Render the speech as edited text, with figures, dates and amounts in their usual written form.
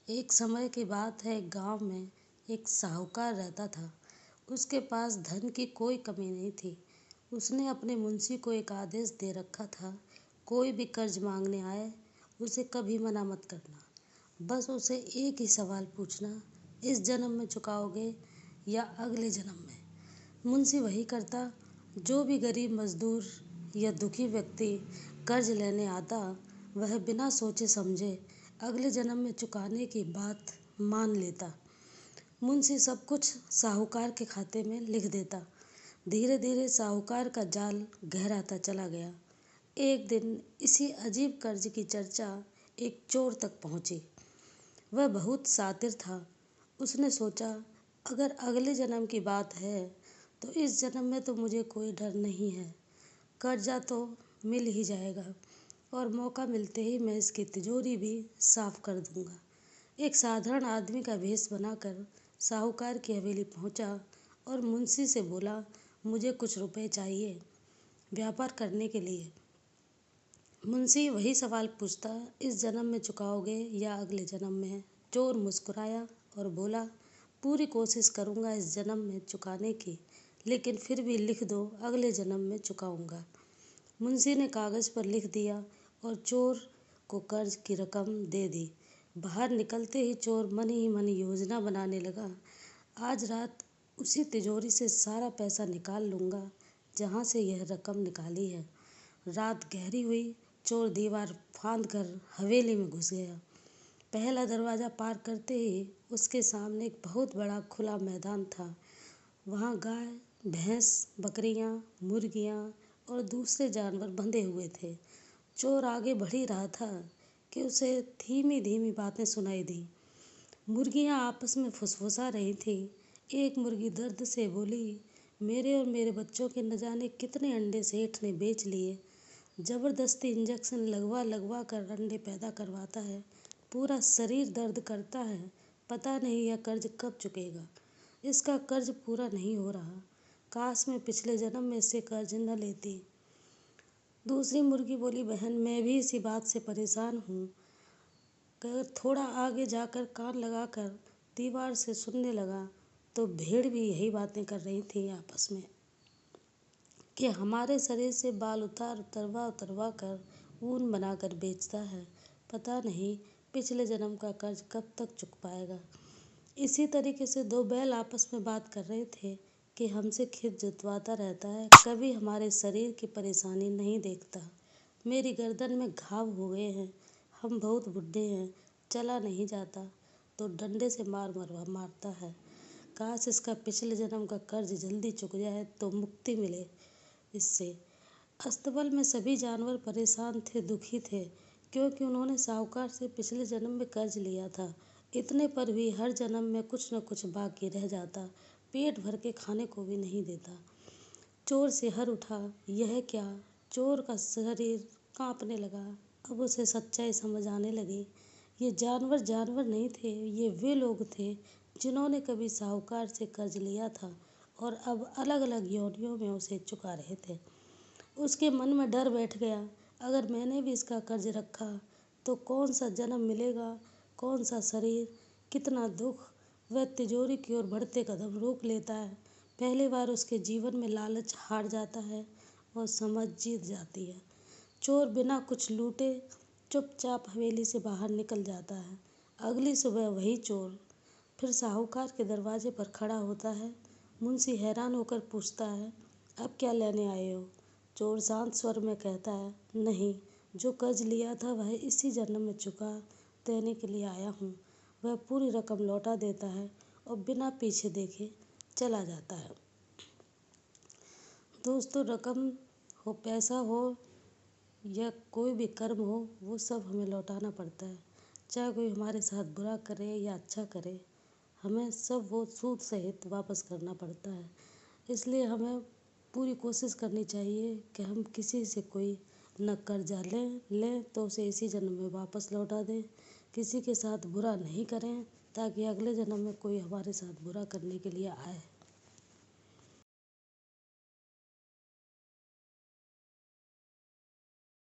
एक समय की बात है, गांव में एक साहूकार रहता था। उसके पास धन की कोई कमी नहीं थी। उसने अपने मुंशी को एक आदेश दे रखा था, कोई भी कर्ज मांगने आए उसे कभी मना मत करना। बस उसे एक ही सवाल पूछना, इस जन्म में चुकाओगे या अगले जन्म में। मुंशी वही करता। जो भी गरीब मजदूर या दुखी व्यक्ति कर्ज लेने आता, वह बिना सोचे समझे अगले जन्म में चुकाने की बात मान लेता। मुंशी सब कुछ साहूकार के खाते में लिख देता। धीरे धीरे साहूकार का जाल गहराता चला गया। एक दिन इसी अजीब कर्ज की चर्चा एक चोर तक पहुंची। वह बहुत शातिर था। उसने सोचा, अगर अगले जन्म की बात है तो इस जन्म में तो मुझे कोई डर नहीं है। कर्जा तो मिल ही जाएगा और मौका मिलते ही मैं इसकी तिजोरी भी साफ कर दूंगा। एक साधारण आदमी का भेष बनाकर साहूकार की हवेली पहुंचा और मुंशी से बोला, मुझे कुछ रुपए चाहिए व्यापार करने के लिए। मुंशी वही सवाल पूछता, इस जन्म में चुकाओगे या अगले जन्म में। चोर मुस्कुराया और बोला, पूरी कोशिश करूंगा इस जन्म में चुकाने की, लेकिन फिर भी लिख दो अगले जन्म में चुकाऊंगा। मुंशी ने कागज पर लिख दिया और चोर को कर्ज की रकम दे दी। बाहर निकलते ही चोर मन ही मन योजना बनाने लगा, आज रात उसी तिजोरी से सारा पैसा निकाल लूंगा जहां से यह रकम निकाली है। रात गहरी हुई। चोर दीवार फांद कर हवेली में घुस गया। पहला दरवाजा पार करते ही उसके सामने एक बहुत बड़ा खुला मैदान था। वहां गाय, भैंस, बकरियां, मुर्गियां और दूसरे जानवर बंधे हुए थे। चोर आगे बढ़ ही रहा था कि उसे धीमी धीमी बातें सुनाई दी। मुर्गियां आपस में फुसफुसा रही थी। एक मुर्गी दर्द से बोली, मेरे और मेरे बच्चों के न जाने कितने अंडे सेठ ने बेच लिए। जबरदस्ती इंजेक्शन लगवा लगवा कर अंडे पैदा करवाता है। पूरा शरीर दर्द करता है। पता नहीं यह कर्ज कब चुकेगा। इसका कर्ज पूरा नहीं हो रहा। काश मैं पिछले जन्म में इससे कर्ज न लेती। दूसरी मुर्गी बोली, बहन मैं भी इसी बात से परेशान हूँ। थोड़ा आगे जाकर कान लगाकर दीवार से सुनने लगा तो भेड़ भी यही बातें कर रही थी आपस में कि हमारे शरीर से बाल उतरवा उतरवा कर ऊन बनाकर बेचता है। पता नहीं पिछले जन्म का कर्ज कब तक चुक पाएगा। इसी तरीके से दो बैल आपस में बात कर रहे थे कि हमसे खेत जुतवाता रहता है, कभी हमारे शरीर की परेशानी नहीं देखता। मेरी गर्दन में घाव हो गए हैं, हम बहुत बुढ़े हैं, चला नहीं जाता तो डंडे से मारता है। काश इसका पिछले जन्म का कर्ज जल्दी चुक जाए तो मुक्ति मिले इससे। अस्तबल में सभी जानवर परेशान थे, दुखी थे, क्योंकि उन्होंने साहूकार से पिछले जन्म में कर्ज लिया था। इतने पर भी हर जन्म में कुछ न कुछ बाकी रह जाता, पेट भर के खाने को भी नहीं देता। चोर सिहर उठा, यह क्या? चोर का शरीर कांपने लगा। अब उसे सच्चाई समझ आने लगी। ये जानवर जानवर नहीं थे, ये वे लोग थे जिन्होंने कभी साहूकार से कर्ज लिया था और अब अलग अलग योनियों में उसे चुका रहे थे। उसके मन में डर बैठ गया, अगर मैंने भी इसका कर्ज रखा तो कौन सा जन्म मिलेगा, कौन सा शरीर, कितना दुख। वह तिजोरी की ओर बढ़ते कदम रोक लेता है। पहली बार उसके जीवन में लालच हार जाता है और समझ जीत जाती है। चोर बिना कुछ लूटे चुपचाप हवेली से बाहर निकल जाता है। अगली सुबह वही चोर फिर साहूकार के दरवाजे पर खड़ा होता है। मुंशी हैरान होकर पूछता है, अब क्या लेने आए हो? चोर शांत स्वर में कहता है, नहीं, जो कर्ज लिया था वह इसी जन्म में चुका देने के लिए आया हूँ। वह पूरी रकम लौटा देता है और बिना पीछे देखे चला जाता है। दोस्तों, रकम हो, पैसा हो या कोई भी कर्म हो, वो सब हमें लौटाना पड़ता है। चाहे कोई हमारे साथ बुरा करे या अच्छा करे, हमें सब वो सूद सहित वापस करना पड़ता है। इसलिए हमें पूरी कोशिश करनी चाहिए कि हम किसी से कोई न कर्जा लें तो उसे इसी जन्म में वापस लौटा दें। किसी के साथ बुरा नहीं करें ताकि अगले जन्म में कोई हमारे साथ बुरा करने के लिए आए।